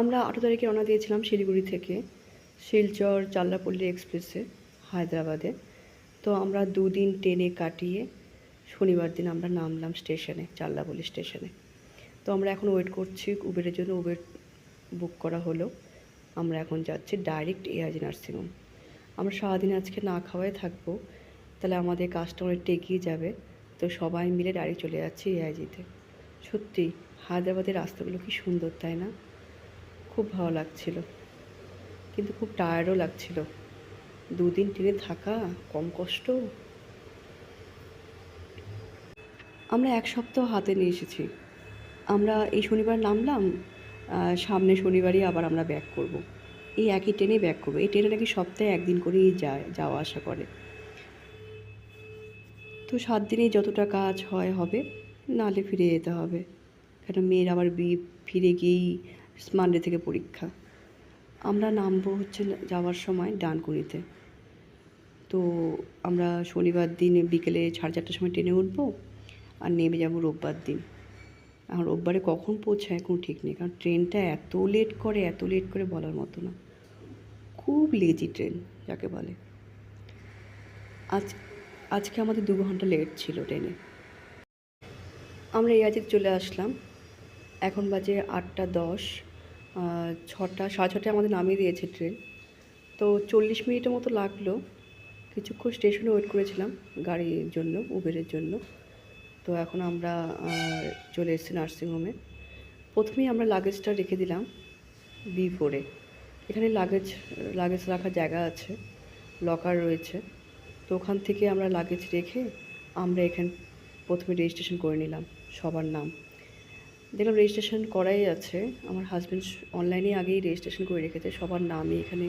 আমরা ৮ তারিখে রওনা দিয়েছিলাম শিলিগুড়ি থেকে শিলচর চাল্লাপল্লী এক্সপ্রেসে হায়দ্রাবাদে। তো আমরা দুদিন ট্রেনে কাটিয়ে শনিবার দিন আমরা নামলাম স্টেশনে, চাল্লাপল্লী স্টেশনে। তো আমরা এখন ওয়েট করছি উবেরের জন্য। উবের বুক করা হলো। আমরা এখন যাচ্ছি ডাইরেক্ট এআরজি নার্সিংহোম। আমরা সারাদিন আজকে না খাওয়াই থাকবো, তাহলে আমাদের কাজটা অনেকটা এগিয়ে যাবে। তো সবাই মিলে ডাইরেক্ট চলে যাচ্ছি এআইজিতে। সত্যি হায়দ্রাবাদের রাস্তাগুলো কি সুন্দর, তাই না? খুব ভালো লাগছিল, কিন্তু খুব টায়ার্ডও লাগছিল। দুদিন ট্রেনে থাকা কম কষ্ট। আমরা এক সপ্তাহ হাতে নিয়ে এসেছি। আমরা এই শনিবার নামলাম, সামনে শনিবারই আবার আমরা ব্যাক করব। এই একই ট্রেনে ব্যাক করবো। এই ট্রেনে নাকি সপ্তাহে একদিন করেই যাওয়া আসা করে। তো 7 দিনেই যতটা কাজ হয় হবে, নাহলে ফিরে যেতে হবে। কেন মেয়ের আবার ফিরে গিয়েই মানডে থেকে পরীক্ষা। আমরা নামবো হচ্ছে যাওয়ার সময় ডানকুনিতে। তো আমরা শনিবার দিন বিকেলে 4:30টার সময় ট্রেনে উঠবো আর নেমে যাবো রোববার দিন। আর রোববারে কখন পৌঁছায় কোনো ঠিক নেই, কারণ ট্রেনটা এত লেট করে বলার মতো না। খুব লেজি ট্রেন যাকে বলে। আজকে আমাদের 2 ঘন্টা লেট ছিল ট্রেনে। আমরা এআইজিতে চলে আসলাম। এখন বাজে 8:10। 6:30 আমাদের নামিয়ে দিয়েছে ট্রেন। তো 40 মিনিটের মতো লাগলো। কিছুক্ষণ স্টেশনে ওয়েট করেছিলাম গাড়ির জন্য, উবেরের জন্য। তো এখন আমরা চলে এসেছি নার্সিংহোমে। প্রথমেই আমরা লাগেজটা রেখে দিলাম B4-এ। এখানে লাগেজ রাখার জায়গা আছে, লকার রয়েছে। তো ওখান থেকে আমরা লাগেজ রেখে আমরা এখানে প্রথমে রেজিস্ট্রেশন করে নিলাম সবার নাম। দেখলাম রেজিস্ট্রেশন করাই আছে। আমার হাজব্যান্ড অনলাইনে আগেই রেজিস্ট্রেশন করে রেখেছে, সবার নামই এখানে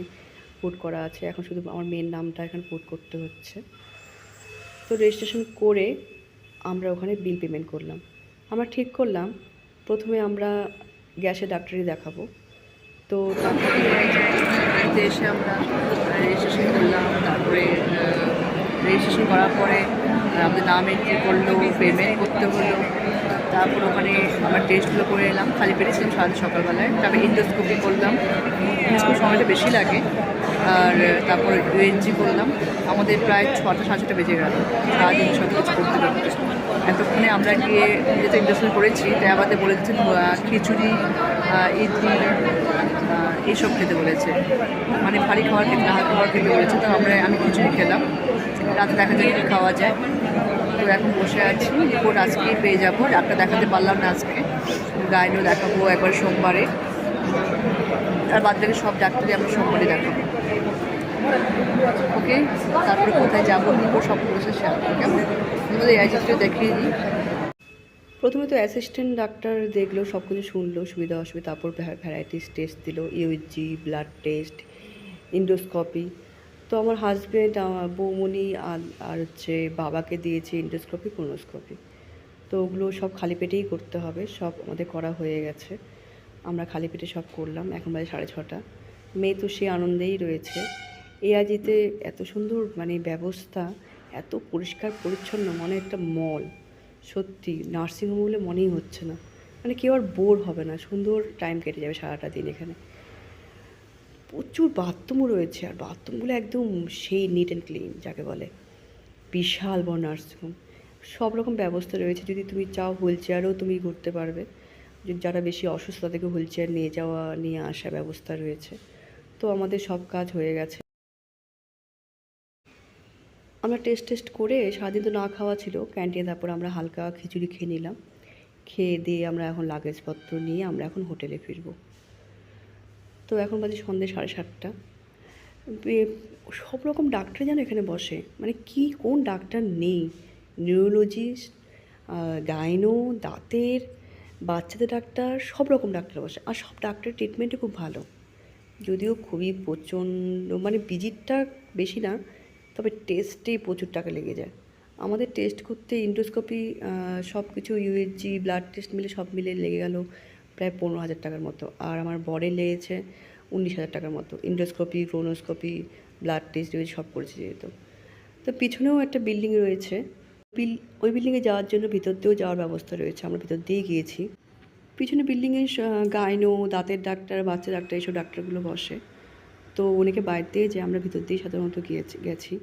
পুট করা আছে। এখন শুধু আমার মেয়ের নামটা এখানে পুট করতে হচ্ছে। তো রেজিস্ট্রেশন করে আমরা ওখানে বিল পেমেন্ট করলাম। আমরা ঠিক করলাম প্রথমে আমরা গ্যাসের ডাক্তারই দেখাবো। তো তারপরে এসে আমরা রেজিস্ট্রেশন করলাম। তারপরে রেজিস্ট্রেশন করার পরে আমাদের নাম এন্ট্রি করলো, পেমেন্ট করতে হলো। তারপর ওখানে আমার টেস্টগুলো করে এলাম। খালি পেরেছিলাম সারাদিন সকালবেলায়। তারপরে ইন্ডোস্কোপি করলাম। ইন্ডোস্কোপি সময়টা বেশি লাগে। আর তারপর ইউএনজি করলাম। আমাদের প্রায় 6টা 6:30 বেজে গেল সারাদিন সব কিছু করতে করতে। এতক্ষণে আমরা গিয়ে যেহেতু ইন্ডোস্কোপি করেছি, তাই আমাদের বলে দিচ্ছেন খিচুড়ি, ইডলি এইসব খেতে বলেছে। মানে ভারী খাবার খেতে, হালকা খাবার খেতে বলেছে। তো আমি খিচুড়ি খেলাম। রাতে দেখা যায় কি খাওয়া যায়। তো এখন বসে আছি, রিপোর্ট আজকেই পেয়ে যাবো। ডাক্তার দেখাতে পারলাম না আজকে, গাইনো দেখাবো একবার সোমবারে। আর বাদ বাকি সব ডাক্তারই আমরা সোমবারে দেখাবো। ওকে, তারপরে কোথায় যাবো নিবো সব প্রসেস শেয়ার করবো। কেমন আমাদের এআইজিটা দেখিয়ে দিই। প্রথমে তো অ্যাসিস্ট্যান্ট ডাক্তার দেখলো, সব কিছু শুনলো, সুবিধা অসুবিধা। তারপর ভ্যারাইটিস টেস্ট দিল, ইউজি, ব্লাড টেস্ট, ইন্ডোস্কোপি। তো আমার হাজব্যান্ড, আমার বৌমনি আর হচ্ছে বাবাকে দিয়েছে ইন্ডোস্কোপি, কোনোস্কোপি। তো ওগুলো সব খালি পেটেই করতে হবে। সব আমাদের করা হয়ে গেছে, আমরা খালি পেটে সব করলাম। এখন বাজে 6:30। মেয়ে তো সে আনন্দেই রয়েছে। এআইজিতে এত সুন্দর মানে ব্যবস্থা, এত পরিষ্কার পরিচ্ছন্ন, মনে একটা মল। সত্যি নার্সিংহোম বলে মনেই হচ্ছে না। মানে কেউ আর বোর হবে না, সুন্দর টাইম কেটে যাবে সারাটা দিন এখানে। প্রচুর বাথরুমও রয়েছে, আর বাথরুমগুলো একদম সেই নিট অ্যান্ড ক্লিন যাকে বলে। বিশাল বড় নার্সিংহোম, সব রকম ব্যবস্থা রয়েছে। যদি তুমি চাও হুইল চেয়ারেও তুমি ঘুরতে পারবে। যারা বেশি অসুস্থ তাদেরকে হুইল চেয়ার নিয়ে যাওয়া নিয়ে আসা ব্যবস্থা রয়েছে। তো আমাদের সব কাজ হয়ে গেছে। আমরা টেস্ট করে সারাদিন তো না খাওয়া ছিল ক্যান্টিনে। তারপর আমরা হালকা খিচুড়ি খেয়ে নিলাম। খেয়ে দিয়ে আমরা এখন লাগেজপত্র নিয়ে আমরা এখন হোটেলে ফিরবো। তো এখন বাজে সন্ধ্যে 7:30। সব রকম ডাক্তার যেন এখানে বসে, মানে কোন ডাক্তার নেই। নিউরোলজিস্ট, গাইনো, দাঁতের, বাচ্চাদের ডাক্তার, সব রকম ডাক্তার বসে। আর সব ডাক্তারের ট্রিটমেন্টই খুব ভালো। যদিও খুবই প্রচণ্ড মানে ভিজিটটা বেশি না, তবে টেস্টেই প্রচুর টাকা লেগে যায়। আমাদের টেস্ট করতে ইন্ডোস্কোপি সব কিছু ইউএসজি, ব্লাড টেস্ট মিলে সব মিলে লেগে গেল প্রায় 15,000 টাকার মতো। আর আমার বরের লেগেছে 19,000 টাকার মতো। ইন্ডোস্কোপি, ক্রোনোস্কোপি, ব্লাড টেস্ট সব করেছে যেহেতু। তো পিছনেও একটা বিল্ডিং রয়েছে। ওই বিল্ডিংয়ে যাওয়ার জন্য ভিতর দিয়েও যাওয়ার ব্যবস্থা রয়েছে। আমরা ভিতর দিয়ে গিয়েছি। পিছনে বিল্ডিংয়ে গাইনো, দাঁতের ডাক্তার, বাচ্চা ডাক্তার, এইসব ডাক্তারগুলো বসে। তো উনিকে বাইরে দিয়ে যে আমরা ভিতর দিয়ে সাধারণত গেছি।